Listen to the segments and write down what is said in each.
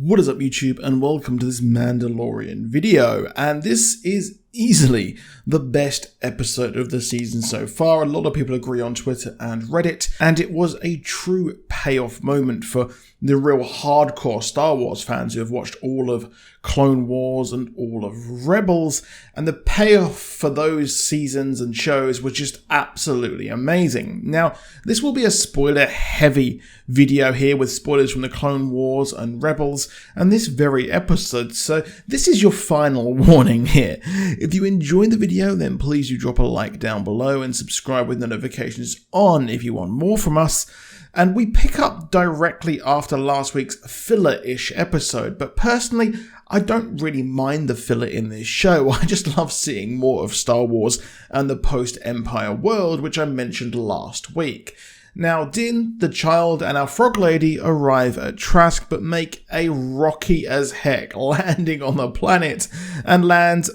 What is up YouTube, and welcome to this Mandalorian video, and this is easily the best episode of the season so far. A lot of people agree on Twitter and Reddit, and it was a true payoff moment for the real hardcore Star Wars fans who have watched all of Clone Wars and all of Rebels, and the payoff for those seasons and shows was just absolutely amazing. Now, this will be a spoiler-heavy video here with spoilers from the Clone Wars and Rebels and this very episode, so this is your final warning here. If you enjoyed the video, then please do drop a like down below and subscribe with notifications on if you want more from us. And we pick up directly after last week's filler-ish episode, but personally, I don't really mind the filler in this show. I just love seeing more of Star Wars and the post-Empire world, which I mentioned last week. Now, Din, the child, and our frog lady arrive at Trask, but make a rocky as heck landing on the planet, and land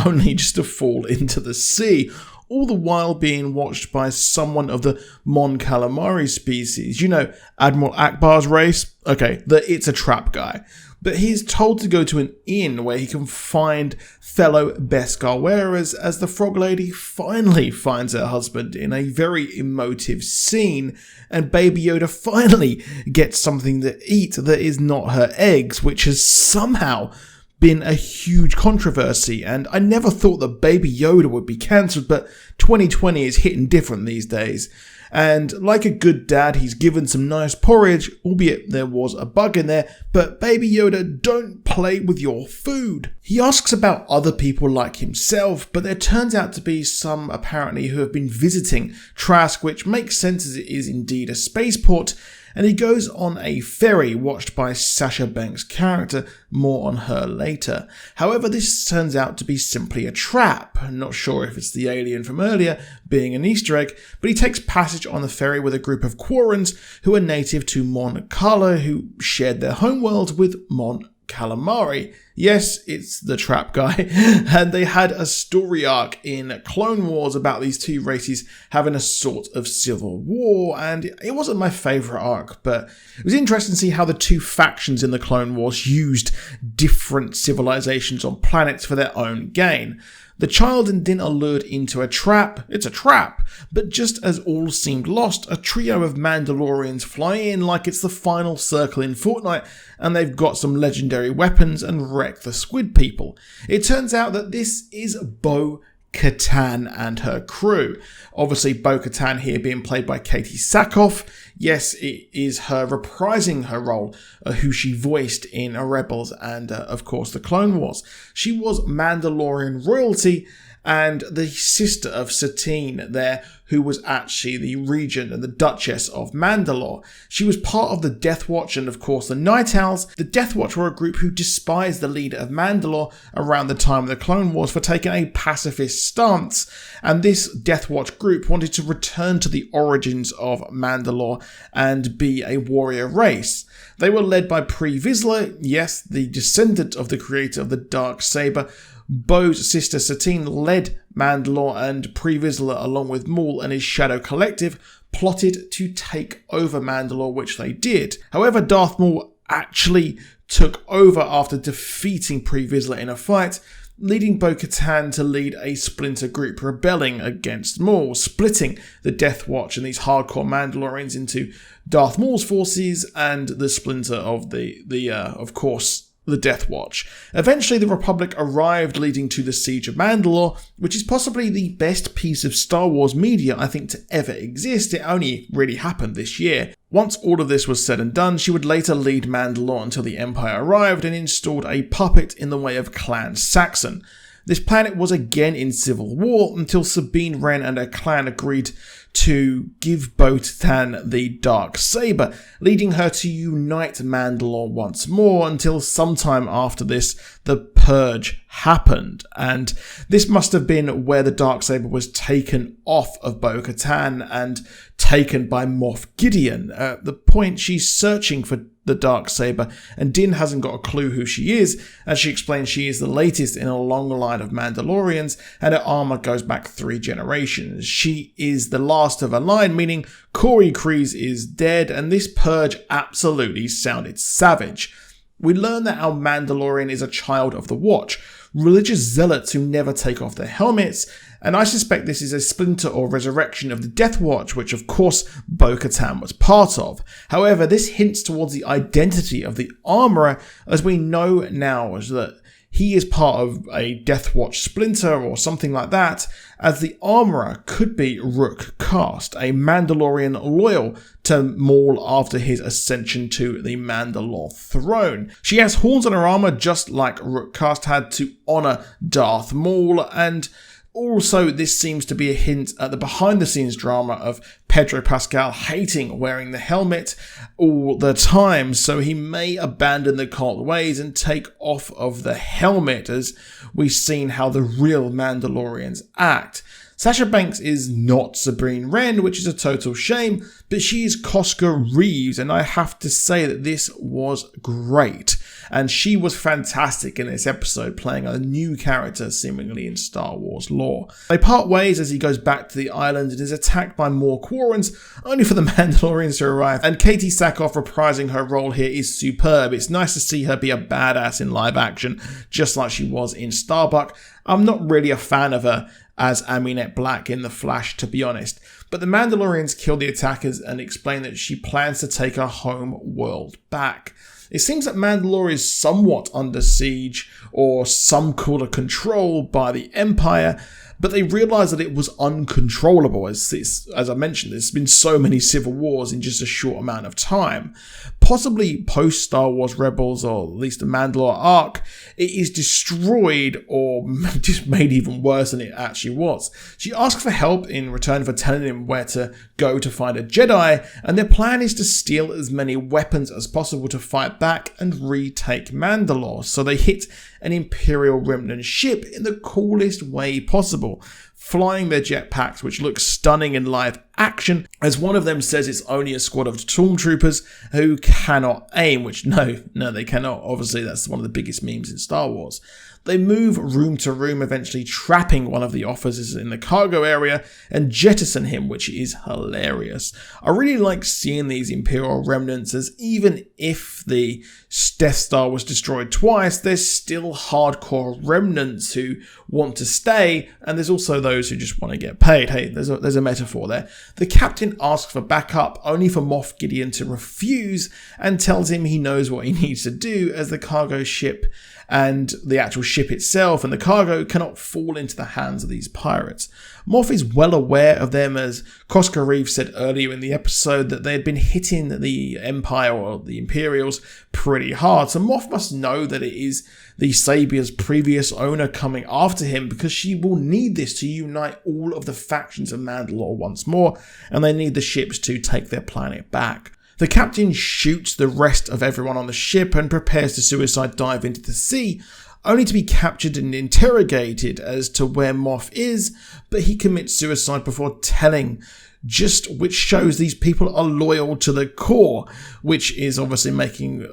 only just to fall into the sea, all the while being watched by someone of the Mon Calamari species. You know, Admiral Akbar's race? Okay, it's a trap guy. But he's told to go to an inn where he can find fellow Beskar wearers as the frog lady finally finds her husband in a very emotive scene, and Baby Yoda finally gets something to eat that is not her eggs, which has somehow been a huge controversy, and I never thought that Baby Yoda would be cancelled, but 2020 is hitting different these days. And like a good dad, he's given some nice porridge, albeit there was a bug in there, but Baby Yoda, don't play with your food. He asks about other people like himself, but there turns out to be some apparently who have been visiting Trask, which makes sense as it is indeed a spaceport. And he goes on a ferry watched by Sasha Banks' character, more on her later. However, this turns out to be simply a trap. I'm not sure if it's the alien from earlier being an Easter egg, but he takes passage on the ferry with a group of Quarrens who are native to Mon Cala, who shared their homeworld with Mon Calamari. Yes, it's the trap guy. And they had a story arc in Clone Wars about these two races having a sort of civil war, and it wasn't my favourite arc, but it was interesting to see how the two factions in the Clone Wars used different civilizations on planets for their own gain. The child and Din are lured into a trap. It's a trap. But just as all seemed lost, a trio of Mandalorians fly in like it's the final circle in Fortnite, and they've got some legendary weapons and wreck the squid people. It turns out that this is Bo-Katan and her crew. Obviously, Bo-Katan here being played by Katie Sackhoff. Yes, it is her reprising her role, who she voiced in Rebels and, of course, the Clone Wars. She was Mandalorian royalty and the sister of Satine there, who was actually the regent and the Duchess of Mandalore. She was part of the Death Watch and, of course, the Night Owls. The Death Watch were a group who despised the leader of Mandalore around the time of the Clone Wars for taking a pacifist stance, and this Death Watch group wanted to return to the origins of Mandalore and be a warrior race. They were led by Pre Vizsla, yes, the descendant of the creator of the Darksaber. Bo's sister Satine led Mandalore, and Pre Vizsla, along with Maul and his Shadow Collective, plotted to take over Mandalore, which they did. However, Darth Maul actually took over after defeating Pre Vizsla in a fight, leading Bo-Katan to lead a splinter group rebelling against Maul, splitting the Death Watch and these hardcore Mandalorians into Darth Maul's forces and the splinter of of course, the Death Watch. Eventually, the Republic arrived, leading to the Siege of Mandalore, which is possibly the best piece of Star Wars media I think to ever exist. It only really happened this year. Once all of this was said and done, she would later lead Mandalore until the Empire arrived and installed a puppet in the way of Clan Saxon. This planet was again in civil war until Sabine Wren and her clan agreed to give Bo-Katan the Darksaber, leading her to unite Mandalore once more until sometime after this, the Purge happened. And this must have been where the Darksaber was taken off of Bo-Katan and taken by Moff Gideon. At the point she's searching for the Darksaber, and Din hasn't got a clue who she is, as she explains she is the latest in a long line of Mandalorians, and her armor goes back 3 generations. She is the last of her line, meaning Corey Kryze is dead, and this purge absolutely sounded savage. We learn that our Mandalorian is a child of the Watch, religious zealots who never take off their helmets, and I suspect this is a splinter or resurrection of the Death Watch, which of course Bo-Katan was part of. However, this hints towards the identity of the armourer, as we know now that he is part of a Death Watch splinter or something like that, as the armourer could be Rook Kast, a Mandalorian loyal to Maul after his ascension to the Mandalore throne. She has horns on her armour just like Rook Kast had to honour Darth Maul, and also, this seems to be a hint at the behind-the-scenes drama of Pedro Pascal hating wearing the helmet all the time, so he may abandon the cult ways and take off of the helmet, as we've seen how the real Mandalorians act. Sasha Banks is not Sabine Wren, which is a total shame, but she is Cosca Reeves, and I have to say that this was great. And she was fantastic in this episode, playing a new character seemingly in Star Wars lore. They part ways as he goes back to the island and is attacked by more Quarrens, only for the Mandalorians to arrive. And Katie Sackhoff reprising her role here is superb. It's nice to see her be a badass in live action, just like she was in Starbuck. I'm not really a fan of her as Aminette Black in The Flash, to be honest. But the Mandalorians kill the attackers and explain that she plans to take her home world back. It seems that Mandalore is somewhat under siege or some call of control by the Empire, but they realise that it was uncontrollable. As I mentioned, there's been so many civil wars in just a short amount of time. Possibly post-Star Wars Rebels, or at least the Mandalore arc, it is destroyed or just made even worse than it actually was. She asks for help in return for telling him where to go to find a Jedi, and their plan is to steal as many weapons as possible to fight back and retake Mandalore. So they hit an Imperial Remnant ship in the coolest way possible, flying their jetpacks, which looks stunning in live action, as one of them says it's only a squad of stormtroopers who cannot aim, which no, they cannot. Obviously, that's one of the biggest memes in Star Wars. They move room to room, eventually trapping one of the officers in the cargo area and jettison him, which is hilarious. I really like seeing these Imperial remnants, as even if the Death Star was destroyed twice, there's still hardcore remnants who want to stay, and there's also those who just want to get paid. Hey, there's a metaphor there. The captain asks for backup, only for Moff Gideon to refuse, and tells him he knows what he needs to do, as the cargo ship and the actual ship itself and the cargo cannot fall into the hands of these pirates. Moff is well aware of them, as Cosca Reeves said earlier in the episode that they had been hitting the Empire or the Imperials pretty hard, so Moff must know that it is the Sabier's previous owner coming after him, because she will need this to unite all of the factions of Mandalore once more, and they need the ships to take their planet back. The captain shoots the rest of everyone on the ship and prepares to suicide dive into the sea, only to be captured and interrogated as to where Moff is, but he commits suicide before telling, which shows these people are loyal to the core, which is obviously making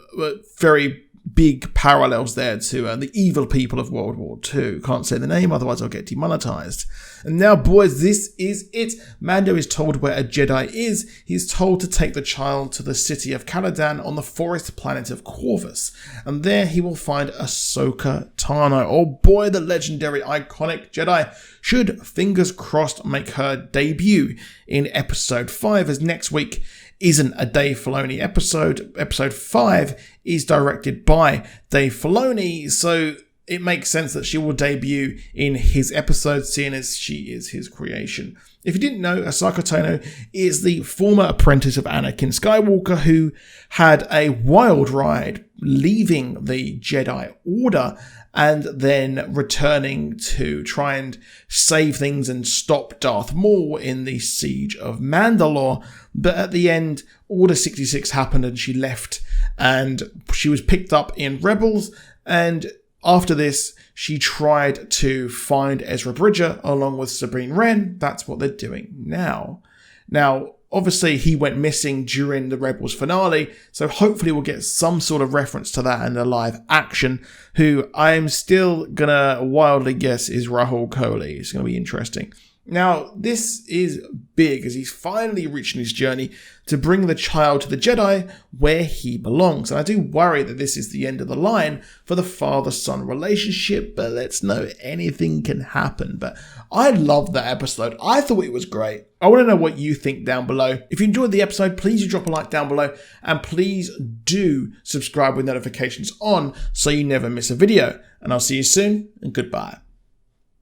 very big parallels there to the evil people of World War II. Can't say the name, otherwise I'll get demonetized. And now, boys, this is it. Mando is told where a Jedi is. He's told to take the child to the city of Caladan on the forest planet of Corvus, and there he will find Ahsoka Tano. Oh boy, the legendary iconic Jedi should, fingers crossed, make her debut in episode 5, as next week isn't a Dave Filoni episode. Episode 5 is directed by Dave Filoni, so it makes sense that she will debut in his episode, seeing as she is his creation. If you didn't know, Ahsoka Tano is the former apprentice of Anakin Skywalker, who had a wild ride leaving the Jedi Order and then returning to try and save things and stop Darth Maul in the siege of Mandalore. But at the end, Order 66 happened and she left, and she was picked up in Rebels, and after this, she tried to find Ezra Bridger along with Sabine Wren. That's what they're doing now. Now, obviously, he went missing during the Rebels finale, so hopefully we'll get some sort of reference to that in the live action, who I'm still gonna wildly guess is Rahul Kohli. It's gonna be interesting. Now, this is big as he's finally reaching his journey to bring the child to the Jedi where he belongs. And I do worry that this is the end of the line for the father-son relationship, but let's know anything can happen. But I loved that episode. I thought it was great. I want to know what you think down below. If you enjoyed the episode, please do drop a like down below, and please do subscribe with notifications on so you never miss a video. And I'll see you soon, and goodbye.